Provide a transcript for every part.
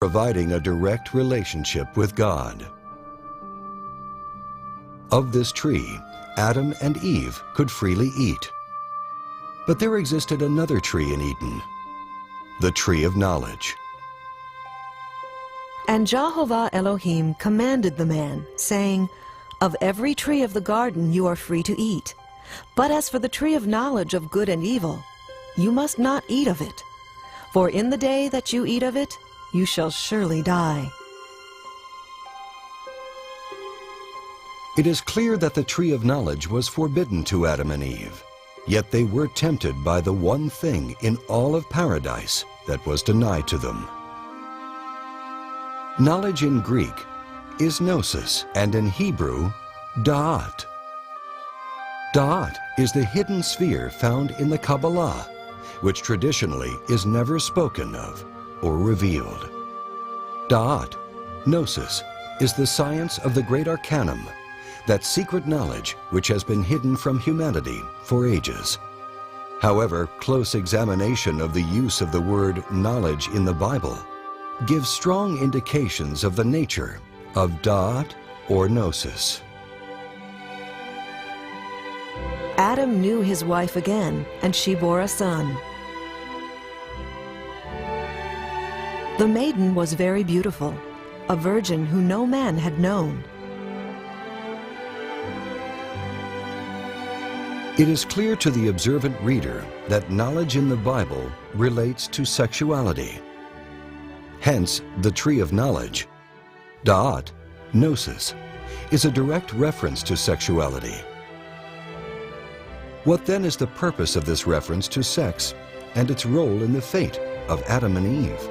providing a direct relationship with God. Of this tree, Adam and Eve could freely eat. But there existed another tree in Eden, the tree of knowledge. And Jehovah Elohim commanded the man, saying, "Of every tree of the garden you are free to eat, but as for the tree of knowledge of good and evil, you must not eat of it. For in the day that you eat of it, you shall surely die." It is clear that the tree of knowledge was forbidden to Adam and Eve, yet they were tempted by the one thing in all of paradise that was denied to them. Knowledge in Greek is gnosis, and in Hebrew, da'at. Da'at is the hidden sphere found in the Kabbalah, which traditionally is never spoken of or revealed. Da'at, gnosis, is the science of the great arcanum, that secret knowledge which has been hidden from humanity for ages. However, close examination of the use of the word knowledge in the Bible gives strong indications of the nature of da'at or gnosis. Adam knew his wife again, and she bore a son. The maiden was very beautiful, a virgin who no man had known. It is clear to the observant reader that knowledge in the Bible relates to sexuality. Hence, the tree of knowledge, da'at, gnosis, is a direct reference to sexuality. What then is the purpose of this reference to sex and its role in the fate of Adam and Eve?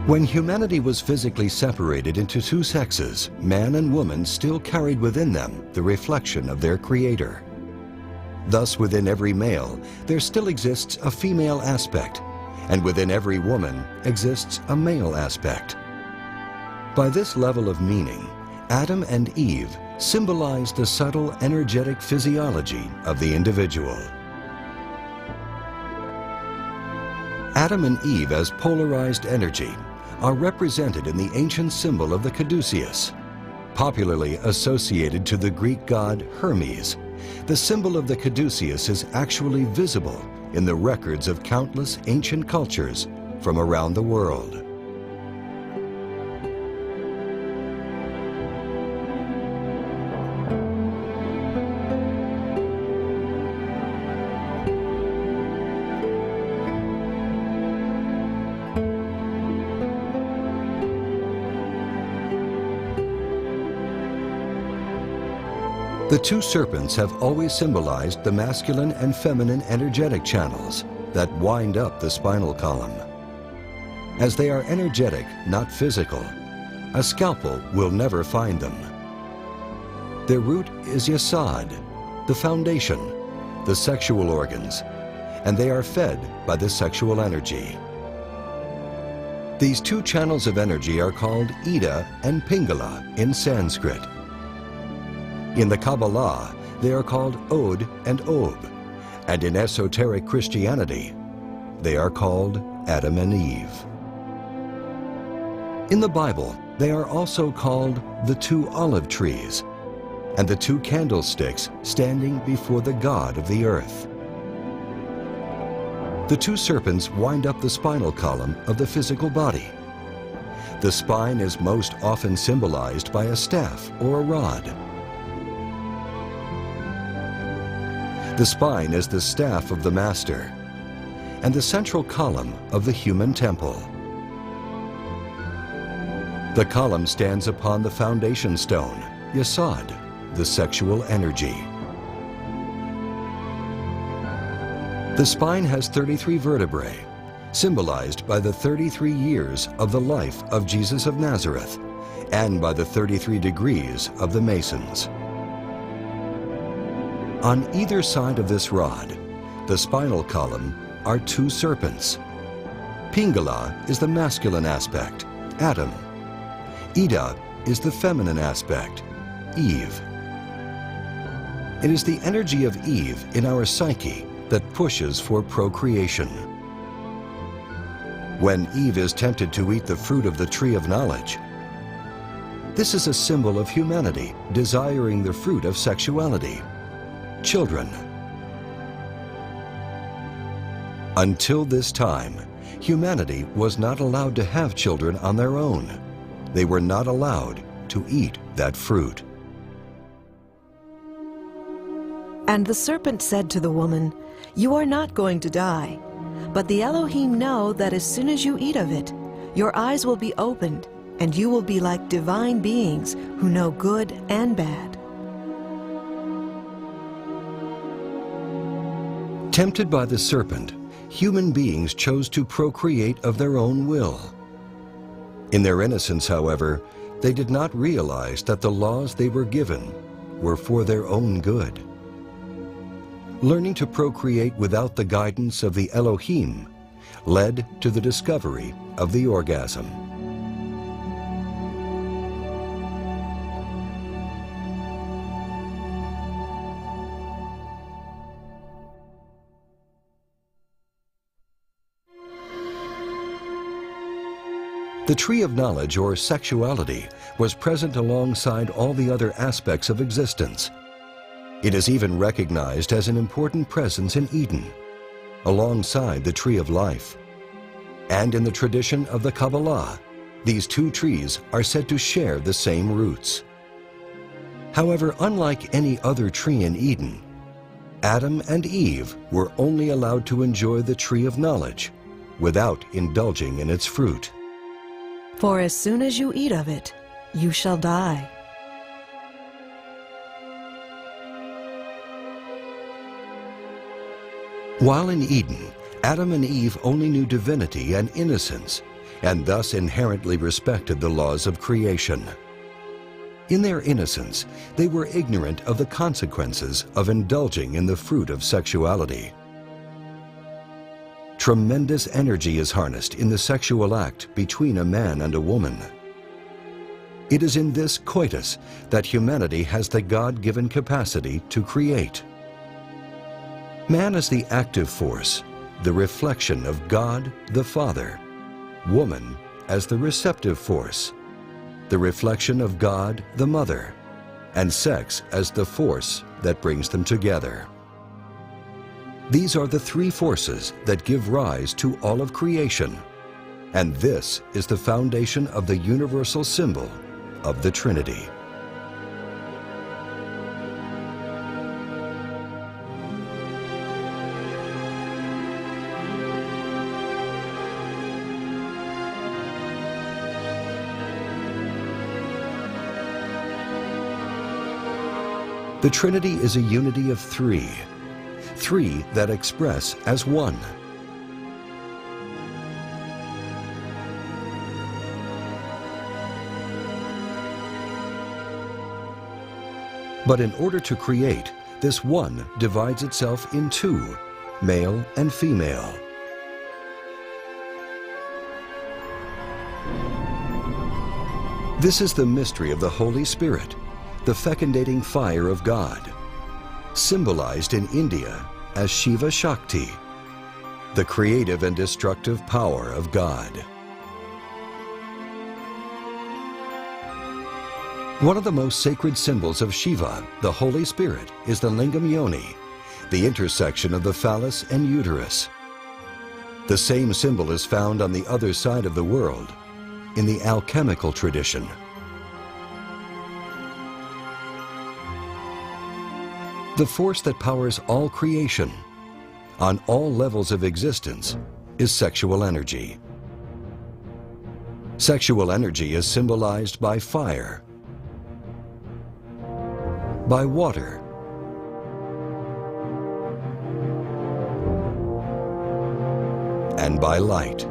When humanity was physically separated into two sexes, man and woman still carried within them the reflection of their Creator. Thus, within every male, there still exists a female aspect, and within every woman exists a male aspect. By this level of meaning, Adam and Eve symbolize the subtle energetic physiology of the individual. Adam and Eve as polarized energy are represented in the ancient symbol of the caduceus. Popularly associated to the Greek god Hermes, the symbol of the caduceus is actually visible in the records of countless ancient cultures from around the world. The two serpents have always symbolized the masculine and feminine energetic channels that wind up the spinal column. As they are energetic, not physical, a scalpel will never find them. Their root is yesod, the foundation, the sexual organs, and they are fed by the sexual energy. These two channels of energy are called Ida and Pingala in Sanskrit. In the Kabbalah, they are called Od and Ob, and in esoteric Christianity, they are called Adam and Eve. In the Bible, they are also called the two olive trees and the two candlesticks standing before the God of the earth. The two serpents wind up the spinal column of the physical body. The spine is most often symbolized by a staff or a rod. The spine is the staff of the master and the central column of the human temple. The column stands upon the foundation stone, yesod, the sexual energy. The spine has 33 vertebrae, symbolized by the 33 years of the life of Jesus of Nazareth and by the 33 degrees of the Masons. On either side of this rod, the spinal column, are two serpents. Pingala is the masculine aspect, Adam. Ida is the feminine aspect, Eve. It is the energy of Eve in our psyche that pushes for procreation. When Eve is tempted to eat the fruit of the tree of knowledge, this is a symbol of humanity desiring the fruit of sexuality, children. Until this time, humanity was not allowed to have children on their own. They were not allowed to eat that fruit. And the serpent said to the woman, "You are not going to die, but the Elohim know that as soon as you eat of it, your eyes will be opened, and you will be like divine beings who know good and bad." Tempted by the serpent, human beings chose to procreate of their own will. In their innocence, however, they did not realize that the laws they were given were for their own good. Learning to procreate without the guidance of the Elohim led to the discovery of the orgasm. The tree of knowledge, or sexuality, was present alongside all the other aspects of existence. It is even recognized as an important presence in Eden, alongside the tree of life. And in the tradition of the Kabbalah, these two trees are said to share the same roots. However, unlike any other tree in Eden, Adam and Eve were only allowed to enjoy the tree of knowledge without indulging in its fruit. For as soon as you eat of it, you shall die. While in Eden, Adam and Eve only knew divinity and innocence, and thus inherently respected the laws of creation. In their innocence, they were ignorant of the consequences of indulging in the fruit of sexuality. Tremendous energy is harnessed in the sexual act between a man and a woman. It is in this coitus that humanity has the God-given capacity to create. Man is the active force, the reflection of God the Father. Woman as the receptive force, the reflection of God the Mother, and sex as the force that brings them together. These are the three forces that give rise to all of creation, and this is the foundation of the universal symbol of the Trinity. The Trinity is a unity of three that express as one. But in order to create, this one divides itself in two, male and female. This is the mystery of the Holy Spirit, the fecundating fire of God, symbolized in India as Shiva Shakti, the creative and destructive power of God. One of the most sacred symbols of Shiva, the Holy Spirit, is the lingam yoni, the intersection of the phallus and uterus. The same symbol is found on the other side of the world, in the alchemical tradition. The force that powers all creation, on all levels of existence, is sexual energy. Sexual energy is symbolized by fire, by water, and by light.